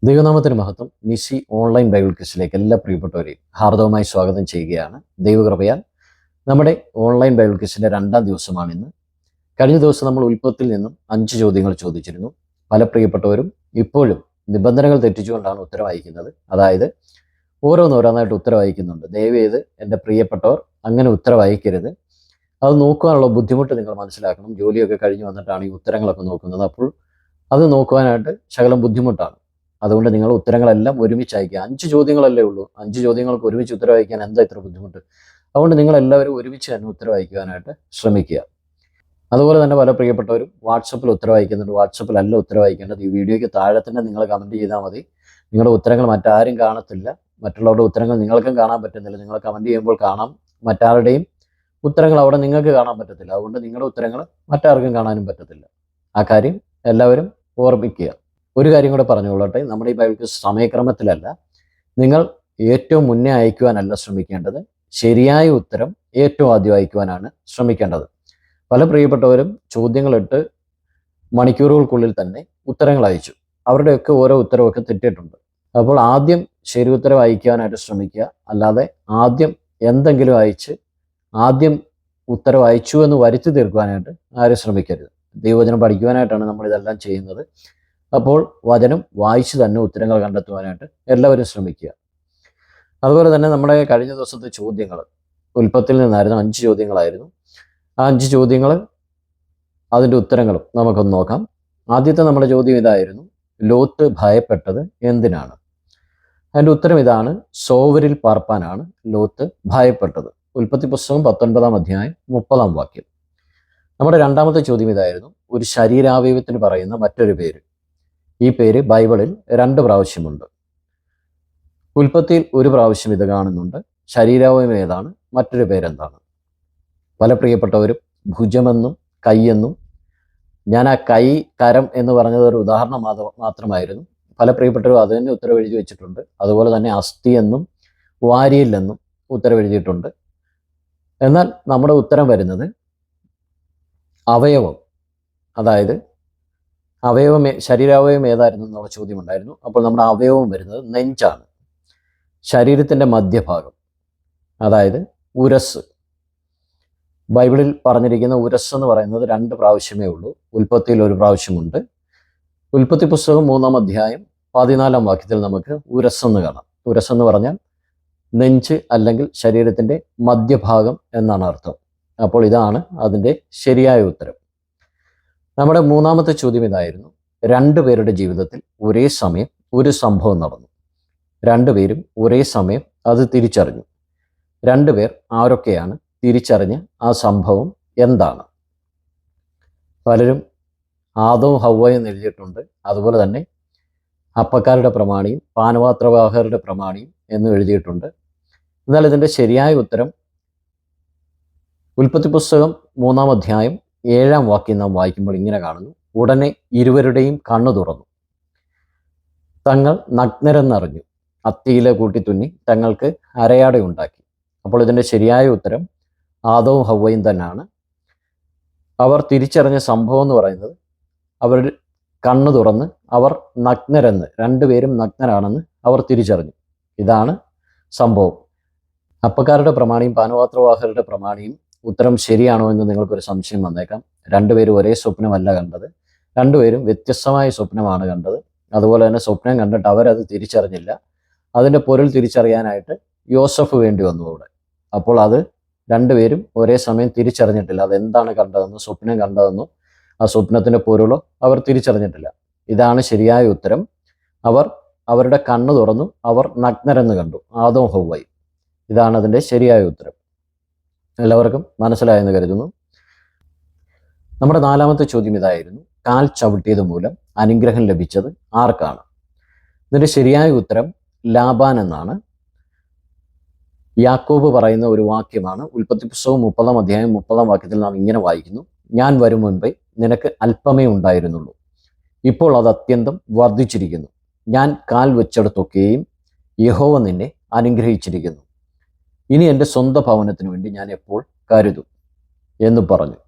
ദൈവനാമത്തിന് മഹത്വം. നിശി online Bible ക്വിസിലേക്ക് എല്ലാ പ്രിയപ്പെട്ടവരെയും ഹാർദവമായി സ്വാഗതം ചെയ്യുകയാണ്. ദൈവകൃപയാൽ നമ്മുടെ ഓൺലൈൻ ബൈബിൾ ക്വിസിൻ്റെ 2ാം ദിവസമാണിന്ന്. കഴിഞ്ഞ ദിവസം നമ്മൾ ഉൽപ്പത്തിൽ നിന്നും 5 ചോദ്യങ്ങൾ ചോദിച്ചിരുന്നു. പല പ്രിയപ്പെട്ടവരും ഇപ്പോഴും നിബന്ധനകൾ തെറ്റിച്ചുകൊണ്ടാണ് ഉത്തരം അയക്കുന്നത്. അതായത് ഓരോന്നോരോന്നായിട്ട് ഉത്തരം അയക്കുന്നുണ്ട്. ദയവേത് എൻ്റെ പ്രിയപ്പെട്ടവർ അങ്ങനെ ഉത്തരം അയക്കരുത്. അത് നോക്കുവാനുള്ള ബുദ്ധിമുട്ട് നിങ്ങൾ മനസ്സിലാക്കണം. ജോലിയൊക്കെ കഴിഞ്ഞ് വന്നിട്ടാണ് ഈ ഉത്തരങ്ങളൊക്കെ നോക്കുന്നത്. അപ്പോൾ അത് നോക്കുവാനായിട്ട് ശകലം ബുദ്ധിമുട്ടാണ്. അതുകൊണ്ട് നിങ്ങൾ ഉത്തരങ്ങളെല്ലാം ഒരുമിച്ച് അയക്കുക. 5 ചോദ്യങ്ങളല്ലേ ഉള്ളൂ. 5 ചോദ്യങ്ങൾക്ക് ഒരുമിച്ച് ഉത്തരം അയക്കാൻ എന്താ ഇത്ര ബുദ്ധിമുട്ട്? അതുകൊണ്ട് നിങ്ങൾ എല്ലാവരും ഒരുമിച്ച് തന്നെ ഉത്തരം അയക്കുവാനായിട്ട് ശ്രമിക്കുക. അതുപോലെ തന്നെ പല പ്രിയപ്പെട്ടവരും വാട്സപ്പിൽ ഉത്തരം അയക്കുന്നുണ്ട്. വാട്സപ്പിലല്ല ഉത്തരം അയക്കേണ്ടത്. ഈ വീഡിയോയ്ക്ക് താഴെ തന്നെ നിങ്ങൾ കമൻറ്റ് ചെയ്താൽ മതി. നിങ്ങളുടെ ഉത്തരങ്ങൾ മറ്റാരും കാണത്തില്ല. മറ്റുള്ളവരുടെ ഉത്തരങ്ങൾ നിങ്ങൾക്കും കാണാൻ പറ്റുന്നില്ല. നിങ്ങൾ കമൻറ്റ് ചെയ്യുമ്പോൾ കാണാം, മറ്റാരുടെയും ഉത്തരങ്ങൾ അവിടെ നിങ്ങൾക്ക് കാണാൻ പറ്റത്തില്ല. അതുകൊണ്ട് നിങ്ങളുടെ ഉത്തരങ്ങൾ മറ്റാർക്കും കാണാനും പറ്റത്തില്ല. ആ കാര്യം എല്ലാവരും ഓർമ്മിക്കുക. ഒരു കാര്യം കൂടെ പറഞ്ഞുകൊള്ളട്ടെ, നമ്മുടെ ഈ ബൈബിൾ ക്വിസ് സമയക്രമത്തിലല്ല. നിങ്ങൾ ഏറ്റവും മുന്നേ അയക്കുവാനല്ല ശ്രമിക്കേണ്ടത്. ശരിയായ ഉത്തരം ഏറ്റവും ആദ്യം അയക്കുവാനാണ് ശ്രമിക്കേണ്ടത്. പല പ്രിയപ്പെട്ടവരും ചോദ്യങ്ങളിട്ട് മണിക്കൂറുകൾക്കുള്ളിൽ തന്നെ ഉത്തരങ്ങൾ അയച്ചു. അവരുടെയൊക്കെ ഓരോ ഉത്തരവൊക്കെ തെറ്റിയിട്ടുണ്ട്. അപ്പോൾ ആദ്യം ശരി ഉത്തരം അയക്കുവാനായിട്ട് ശ്രമിക്കുക. അല്ലാതെ ആദ്യം എന്തെങ്കിലും അയച്ച് ആദ്യം ഉത്തരം അയച്ചു എന്ന് വരുത്തി തീർക്കുവാനായിട്ട് ആരും ശ്രമിക്കരുത്. ദൈവവചനം പഠിക്കുവാനായിട്ടാണ് നമ്മളിതെല്ലാം ചെയ്യുന്നത്. അപ്പോൾ വചനം വായിച്ച് തന്നെ ഉത്തരങ്ങൾ കണ്ടെത്തുവാനായിട്ട് എല്ലാവരും ശ്രമിക്കുക. അതുപോലെ തന്നെ നമ്മുടെ കഴിഞ്ഞ ദിവസത്തെ ചോദ്യങ്ങൾ ഉൽപ്പത്തിൽ നിന്നായിരുന്നു. 5 ചോദ്യങ്ങളായിരുന്നു. ആ 5 ചോദ്യങ്ങൾ അതിൻ്റെ ഉത്തരങ്ങളും നമുക്കൊന്ന് നോക്കാം. ആദ്യത്തെ നമ്മുടെ ചോദ്യം ഇതായിരുന്നു: ലോത്ത് ഭയപ്പെട്ടത് എന്തിനാണ്? അതിൻ്റെ ഉത്തരം ഇതാണ്: സോവരിൽ പാർപ്പാനാണ് ലോത്ത് ഭയപ്പെട്ടത്. ഉൽപ്പത്തി പുസ്തകം 19-ാം അധ്യായം 30-ാം വാക്യം. നമ്മുടെ രണ്ടാമത്തെ ചോദ്യം ഇതായിരുന്നു: ഒരു ശരീരാവയവത്തിന് പറയുന്ന മറ്റൊരു പേര്. ഈ പേര് ബൈബിളിൽ 2 പ്രാവശ്യമുണ്ട്. ഉൽപ്പത്തിയിൽ 1 പ്രാവശ്യം ഇത് കാണുന്നുണ്ട്. ശരീരാവയവം ഏതാണ്? മറ്റൊരു പേരെന്താണ്? പല പ്രിയപ്പെട്ടവരും ഭുജമെന്നും കൈയെന്നും, ഞാൻ ആ കൈ കരം എന്ന് പറഞ്ഞത് ഒരു ഉദാഹരണം മാത്രമായിരുന്നു. പല പ്രിയപ്പെട്ടവരും അത് തന്നെ ഉത്തരവ് എഴുതി വെച്ചിട്ടുണ്ട്. അതുപോലെ തന്നെ അസ്ഥി എന്നും വാരിയൽ എന്നും ഉത്തരവ് എഴുതിയിട്ടുണ്ട്. എന്നാൽ നമ്മുടെ ഉത്തരം വരുന്നത് അവയവം, അതായത് അവയവം ശരീരാവയവം ഏതായിരുന്നു എന്നുള്ള ചോദ്യമുണ്ടായിരുന്നു. അപ്പോൾ നമ്മുടെ അവയവം വരുന്നത് നെഞ്ചാണ്. ശരീരത്തിൻ്റെ മധ്യഭാഗം, അതായത് ഉരസ്. ബൈബിളിൽ പറഞ്ഞിരിക്കുന്ന ഉരസ് എന്ന് പറയുന്നത് 2 പ്രാവശ്യമേ ഉള്ളൂ. ഉൽപ്പത്തിയിൽ 1 പ്രാവശ്യമുണ്ട്. ഉൽപ്പത്തി പുസ്തകം 3-ാം അധ്യായം 14-ാം വാക്യത്തിൽ നമുക്ക് ഉരസ് എന്ന് കാണാം. ഉരസ് എന്ന് പറഞ്ഞാൽ നെഞ്ച് അല്ലെങ്കിൽ ശരീരത്തിൻ്റെ മധ്യഭാഗം എന്നാണ് അർത്ഥം. അപ്പോൾ ഇതാണ് അതിൻ്റെ ശരിയായ ഉത്തരം. നമ്മുടെ 3ാമത്തെ ചോദ്യം ഇതായിരുന്നു: 2 പേരുടെ ജീവിതത്തിൽ ഒരേ സമയം ഒരു സംഭവം നടന്നു. 2 പേരും ഒരേ സമയം അത് തിരിച്ചറിഞ്ഞു. 2 പേർ ആരൊക്കെയാണ്? തിരിച്ചറിഞ്ഞ ആ സംഭവം എന്താണ്? പലരും ആദവും ഹവ്വയും എഴുതിയിട്ടുണ്ട്. അതുപോലെ തന്നെ അപ്പക്കാരുടെ പ്രമാണിയും പാനപാത്രവാഹകരുടെ പ്രമാണിയും എന്നും എഴുതിയിട്ടുണ്ട്. എന്നാൽ ഇതിൻ്റെ ശരിയായ ഉത്തരം ഉൽപ്പത്തി പുസ്തകം 3-ാം അധ്യായം 7-ാം വാക്യം നാം വായിക്കുമ്പോൾ ഇങ്ങനെ കാണുന്നു: ഉടനെ ഇരുവരുടെയും കണ്ണു തുറന്നു, തങ്ങൾ നഗ്നരെന്നറിഞ്ഞു, അത്തിയില കൂട്ടിത്തുന്നി തങ്ങൾക്ക് അരയാടയുണ്ടാക്കി. അപ്പോൾ ഇതിൻ്റെ ശരിയായ ഉത്തരം ആദവും ഹവ്വയും തന്നെയാണ്. അവർ തിരിച്ചറിഞ്ഞ സംഭവം എന്ന് പറയുന്നത് അവർ കണ്ണു തുറന്ന് അവർ നഗ്നരെന്ന്, 2 പേരും നഗ്നരാണെന്ന് അവർ തിരിച്ചറിഞ്ഞു. ഇതാണ് സംഭവം. അപ്പക്കാരുടെ പ്രമാണിയും പാനപാത്രവാഹകരുടെ പ്രമാണിയും ഉത്തരം ശരിയാണോ എന്ന് നിങ്ങൾക്കൊരു സംശയം വന്നേക്കാം. 2 പേരും ഒരേ സ്വപ്നമല്ല കണ്ടത്. 2 പേരും വ്യത്യസ്തമായ സ്വപ്നമാണ് കണ്ടത്. അതുപോലെ തന്നെ സ്വപ്നം കണ്ടിട്ട് അവരത് തിരിച്ചറിഞ്ഞില്ല. അതിൻ്റെ പൊരുൾ തിരിച്ചറിയാനായിട്ട് യോസഫ് വേണ്ടി വന്നു അവിടെ. അപ്പോൾ അത് 2 പേരും ഒരേ സമയം തിരിച്ചറിഞ്ഞിട്ടില്ല. അതെന്താണ് കണ്ടതെന്നോ സ്വപ്നം കണ്ടതെന്നോ ആ സ്വപ്നത്തിൻ്റെ പൊരുളോ അവർ തിരിച്ചറിഞ്ഞിട്ടില്ല. ഇതാണ് ശരിയായ ഉത്തരം. അവർ അവരുടെ കണ്ണ് തുറന്നു, അവർ നഗ്നരെന്ന് കണ്ടു, ആദവും ഹവ്വയും. ഇതാണ് അതിൻ്റെ ശരിയായ ഉത്തരം. എല്ലാവർക്കും മനസ്സിലായെന്ന് കരുതുന്നു. നമ്മുടെ 4ാമത്തെ ചോദ്യം ഇതായിരുന്നു: കാൽ ചവിട്ടിയത് മൂലം അനുഗ്രഹം ലഭിച്ചത് ആർക്കാണ്? ഇതിൻ്റെ ശരിയായ ഉത്തരം ലാബാൻ എന്നാണ്. യാക്കോബ് പറയുന്ന ഒരു വാക്യമാണ്. ഉൽപ്പത്തി പുസ്തകം 30-ാം അധ്യായം 30-ാം വാക്യത്തിൽ നാം ഇങ്ങനെ വായിക്കുന്നു: ഞാൻ വരും മുൻപേ നിനക്ക് അല്പമേ ഉണ്ടായിരുന്നുള്ളൂ, ഇപ്പോൾ അത് അത്യന്തം വർദ്ധിച്ചിരിക്കുന്നു. ഞാൻ കാൽ വെച്ചെടുത്തൊക്കെയും യഹോവ നിന്നെ അനുഗ്രഹിച്ചിരിക്കുന്നു. ഇനി എൻ്റെ സ്വന്തം ഭവനത്തിന് വേണ്ടി ഞാൻ എപ്പോൾ കരുതും എന്ന് പറഞ്ഞു.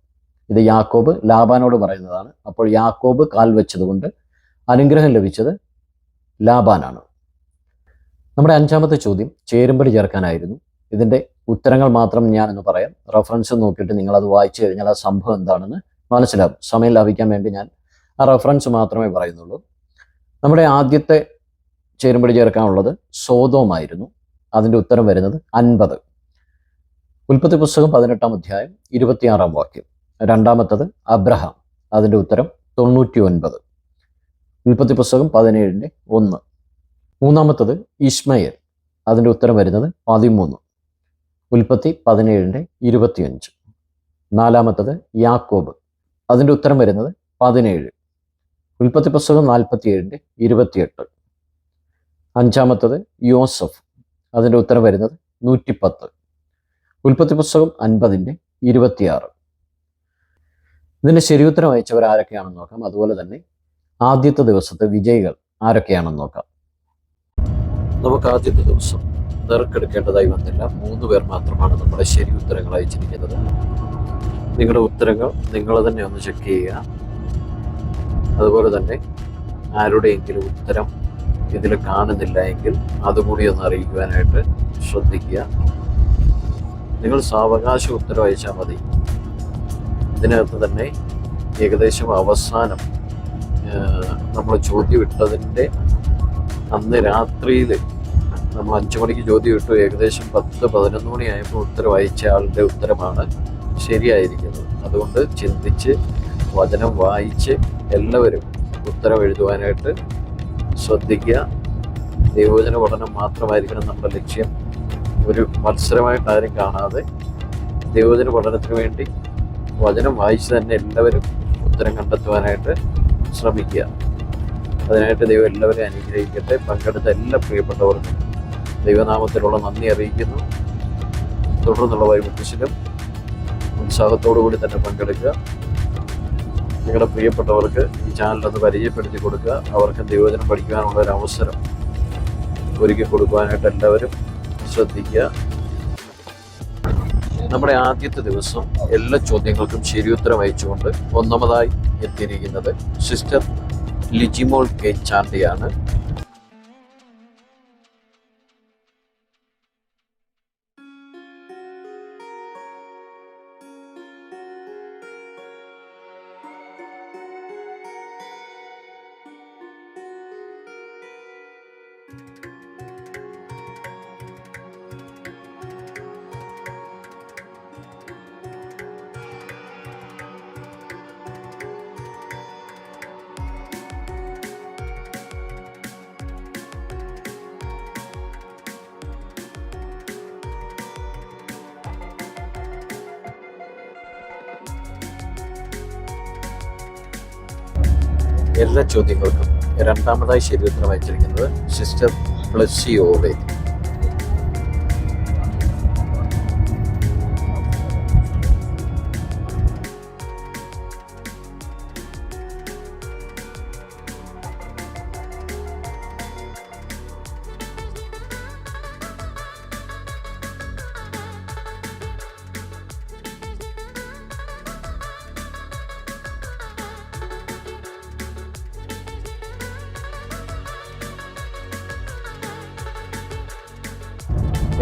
ഇത് യാക്കോബ് ലാബാനോട് പറയുന്നതാണ്. അപ്പോൾ യാക്കോബ് കാൽ വെച്ചതുകൊണ്ട് അനുഗ്രഹം ലഭിച്ചത് ലാബാനാണ്. നമ്മുടെ അഞ്ചാമത്തെ ചോദ്യം ചേരുംപടി ചേർക്കാനായിരുന്നു. ഇതിൻ്റെ ഉത്തരങ്ങൾ മാത്രം ഞാനൊന്ന് പറയാം. റെഫറൻസ് നോക്കിയിട്ട് നിങ്ങളത് വായിച്ചു കഴിഞ്ഞാൽ ആ സംഭവം എന്താണെന്ന് മനസ്സിലാവും. സമയം ലാഭിക്കാൻ വേണ്ടി ഞാൻ ആ റെഫറൻസ് മാത്രമേ പറയുന്നുള്ളൂ. നമ്മുടെ ആദ്യത്തെ ചേരുംപടി ചേർക്കാനുള്ളത് സോതോമായിരുന്നു. അതിൻ്റെ ഉത്തരം വരുന്നത് 50. ഉൽപ്പത്തി പുസ്തകം 18-ാം അധ്യായം 26-ാം വാക്യം. രണ്ടാമത്തത് അബ്രഹാം. അതിൻ്റെ ഉത്തരം 99. ഉൽപ്പത്തി പുസ്തകം 17-1. മൂന്നാമത്തത് ഇസ്മയേൽ. അതിൻ്റെ ഉത്തരം വരുന്നത് 13. ഉൽപ്പത്തി 17-25. നാലാമത്തത് യാക്കോബ്. അതിൻ്റെ ഉത്തരം വരുന്നത് 17. ഉൽപ്പത്തി പുസ്തകം 47-28. അഞ്ചാമത്തത് യോസഫ്. അതിൻ്റെ ഉത്തരം വരുന്നത് 110. ഉൽപ്പത്തി പുസ്തകം 50-26. ഇതിൻ്റെ ശരിയുത്തരം അയച്ചവർ ആരൊക്കെയാണെന്ന് നോക്കാം. അതുപോലെ തന്നെ ആദ്യത്തെ ദിവസത്തെ വിജയികൾ ആരൊക്കെയാണെന്ന് നോക്കാം. നമുക്ക് ആദ്യത്തെ ദിവസം നറുക്കെടുക്കേണ്ടതായി വന്നില്ല. 3 പേർ മാത്രമാണ് നമ്മുടെ ശരി ഉത്തരങ്ങൾ അയച്ചിരിക്കുന്നത്. നിങ്ങളുടെ ഉത്തരങ്ങൾ നിങ്ങൾ തന്നെ ഒന്ന് ചെക്ക് ചെയ്യുക. അതുപോലെ തന്നെ ആരുടെയെങ്കിലും ഉത്തരം ഇതിൽ കാണുന്നില്ല എങ്കിൽ അതുകൂടി ഒന്ന് അറിയിക്കുവാനായിട്ട് ശ്രദ്ധിക്കുക. നിങ്ങൾ സാവകാശ ഉത്തരം അയച്ചാൽ മതി. ഇതിനകത്ത് തന്നെ ഏകദേശം അവസാനം നമ്മൾ ചോദ്യം ഇട്ടതിൻ്റെ അന്ന് രാത്രിയിൽ നമ്മൾ 5 മണിക്ക് ചോദ്യം ഇട്ടു. ഏകദേശം 10-11 മണിയായപ്പോൾ ഉത്തരം അയച്ച ആളുടെ ഉത്തരമാണ് ശരിയായിരിക്കുന്നത്. അതുകൊണ്ട് ചിന്തിച്ച് വചനം വായിച്ച് എല്ലാവരും ഉത്തരം എഴുതുവാനായിട്ട് ശ്രദ്ധിക്കുക. ദൈവവചന പഠനം മാത്രമായിരിക്കണം നമ്മുടെ ലക്ഷ്യം. ഒരു മത്സരമായിട്ട് ആരും കാണാതെ ദൈവവചന പഠനത്തിന് വേണ്ടി വചനം വായിച്ച് തന്നെ എല്ലാവരും ഉത്തരം കണ്ടെത്തുവാനായിട്ട് ശ്രമിക്കുക. അതിനായിട്ട് ദൈവം എല്ലാവരെയും അനുഗ്രഹിക്കട്ടെ. പങ്കെടുത്ത എല്ലാ പ്രിയപ്പെട്ടവർക്കും ദൈവനാമത്തിലുള്ള നന്ദി അറിയിക്കുന്നു. തുടർന്നുള്ള ബൈബിൾ ക്വിസിലും ഉത്സാഹത്തോടു കൂടി തന്നെ പങ്കെടുക്കുക. നിങ്ങളുടെ പ്രിയപ്പെട്ടവർക്ക് ഈ ചാനലൊന്ന് പരിചയപ്പെടുത്തി കൊടുക്കുക. അവർക്ക് ദൈവവചനം പഠിക്കുവാനുള്ള ഒരു അവസരം ഒരുക്കി കൊടുക്കുവാനായിട്ട് എല്ലാവരും ശ്രദ്ധിക്കുക. നമ്മുടെ ആദ്യത്തെ ദിവസം എല്ലാ ചോദ്യങ്ങൾക്കും ശരിയുത്തരം അയച്ചുകൊണ്ട് ഒന്നാമതായി എത്തിയിരിക്കുന്നത് സിസ്റ്റർ ലിജിമോൾ കെ ചാണ്ടിയാണ്. എല്ലാ ചോദ്യങ്ങൾക്കും രണ്ടാമതായി ശരിയുത്തരം അയച്ചിരിക്കുന്നത് സിസ്റ്റർ ബ്ലെസ്സി ഓവേ.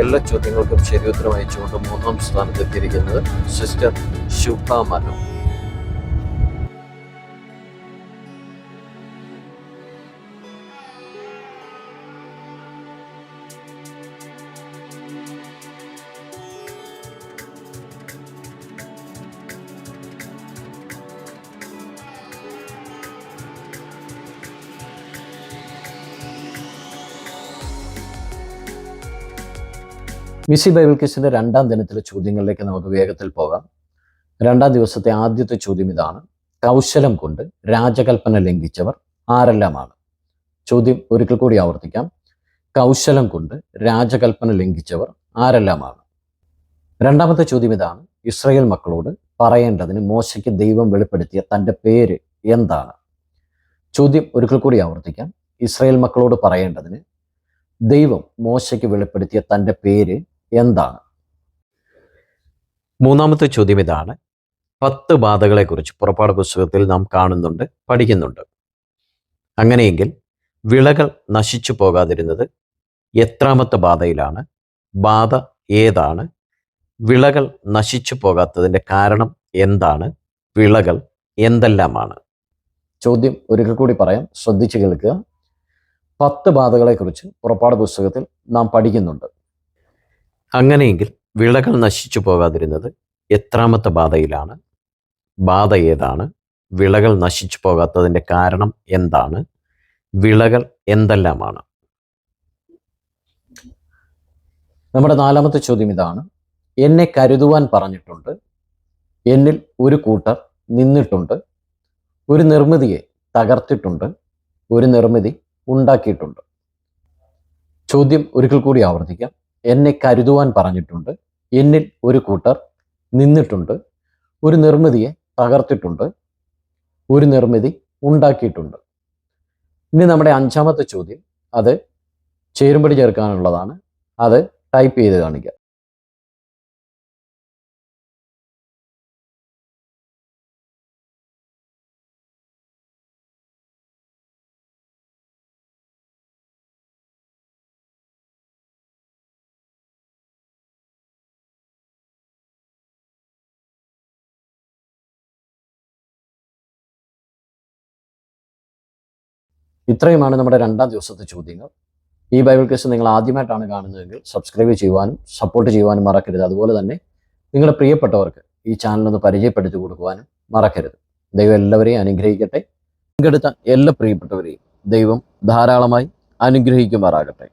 എല്ലാ ചോദ്യങ്ങൾക്കും ശരിയുത്തരം അയച്ചുകൊണ്ട് 3-ാം സ്ഥാനത്തെത്തിയിരിക്കുന്നത് സിസ്റ്റർ ശുഭ മനു. മിസ്സി ബൈബിൾ ക്വിസിന്റെ 2-ാം ദിനത്തിലെ ചോദ്യങ്ങളിലേക്ക് നമുക്ക് വേഗത്തിൽ പോകാം. 2-ാം ദിവസത്തെ ആദ്യത്തെ ചോദ്യം ഇതാണ്: കൗശലം കൊണ്ട് രാജകൽപ്പന ലംഘിച്ചവർ ആരെല്ലാമാണ്? ചോദ്യം ഒരിക്കൽ കൂടി ആവർത്തിക്കാം. കൗശലം കൊണ്ട് രാജകൽപ്പന ലംഘിച്ചവർ ആരെല്ലാമാണ്? 2-ാമത്തെ ചോദ്യം ഇതാണ്: ഇസ്രായേൽ മക്കളോട് പറയേണ്ടതിന് മോശയ്ക്ക് ദൈവം വെളിപ്പെടുത്തിയ തൻ്റെ പേര് എന്താണ്? ചോദ്യം ഒരിക്കൽ കൂടി ആവർത്തിക്കാം. ഇസ്രായേൽ മക്കളോട് പറയേണ്ടതിന് ദൈവം മോശയ്ക്ക് വെളിപ്പെടുത്തിയ തൻ്റെ പേര് എന്താണ്? 3-ാമത്തെ ചോദ്യം ഇതാണ്: 10 ബാധകളെക്കുറിച്ച് പുറപ്പാട് പുസ്തകത്തിൽ നാം കാണുന്നുണ്ട്, പഠിക്കുന്നുണ്ട്. അങ്ങനെയെങ്കിൽ വിളകൾ നശിച്ചു പോകാതിരുന്നത് എത്രാമത്തെ ബാധയിലാണ്? ബാധ ഏതാണ്? വിളകൾ നശിച്ചു പോകാത്തതിൻ്റെ കാരണം എന്താണ്? വിളകൾ എന്തെല്ലാമാണ്? ചോദ്യം ഒരിക്കൽ കൂടി പറയാം, ശ്രദ്ധിച്ചു കേൾക്കുക. 10 ബാധകളെക്കുറിച്ച് പുറപ്പാട് പുസ്തകത്തിൽ നാം പഠിക്കുന്നുണ്ട്. അങ്ങനെയെങ്കിൽ വിളകൾ നശിച്ചു പോകാതിരുന്നത് എത്രാമത്തെ ബാധയിലാണ്? ബാധ ഏതാണ്? വിളകൾ നശിച്ചു പോകാത്തതിൻ്റെ കാരണം എന്താണ്? വിളകൾ എന്തെല്ലാമാണ്? നമ്മുടെ 4ാമത്തെ ചോദ്യം ഇതാണ്. എന്നെ കരുതുവാൻ പറഞ്ഞിട്ടുണ്ട്, എന്നിൽ ഒരു കൂട്ടർ നിന്നിട്ടുണ്ട്, ഒരു നിർമ്മിതിയെ തകർത്തിട്ടുണ്ട്, ഒരു നിർമ്മിതി ഉണ്ടാക്കിയിട്ടുണ്ട്. ചോദ്യം ഒരിക്കൽ കൂടി ആവർത്തിക്കാം. എന്നെ കരുതുവാൻ പറഞ്ഞിട്ടുണ്ട്, എന്നിൽ ഒരു കൂട്ടർ നിന്നിട്ടുണ്ട്, ഒരു നിർമ്മിതിയെ തകർത്തിട്ടുണ്ട്, ഒരു നിർമ്മിതി ഉണ്ടാക്കിയിട്ടുണ്ട്. ഇനി നമ്മുടെ 5ാമത്തെ ചോദ്യം, അത് ചേരുംപടി ചേർക്കാനുള്ളതാണ്. അത് ടൈപ്പ് ചെയ്ത് കാണിക്കുക. ഇത്രയുമാണ് നമ്മുടെ 2ാം ദിവസത്തെ ചോദ്യങ്ങൾ. ഈ ബൈബിൾ ക്വിസ് നിങ്ങൾ ആദ്യമായിട്ടാണ് കാണുന്നതെങ്കിൽ സബ്സ്ക്രൈബ് ചെയ്യുവാനും സപ്പോർട്ട് ചെയ്യുവാനും മറക്കരുത്. അതുപോലെ തന്നെ നിങ്ങളുടെ പ്രിയപ്പെട്ടവർക്ക് ഈ ചാനലൊന്ന് പരിചയപ്പെടുത്തി കൊടുക്കുവാനും മറക്കരുത്. ദൈവം എല്ലാവരെയും അനുഗ്രഹിക്കട്ടെ. പങ്കെടുത്ത എല്ലാ പ്രിയപ്പെട്ടവരെയും ദൈവം ധാരാളമായി അനുഗ്രഹിക്കുമാറാകട്ടെ.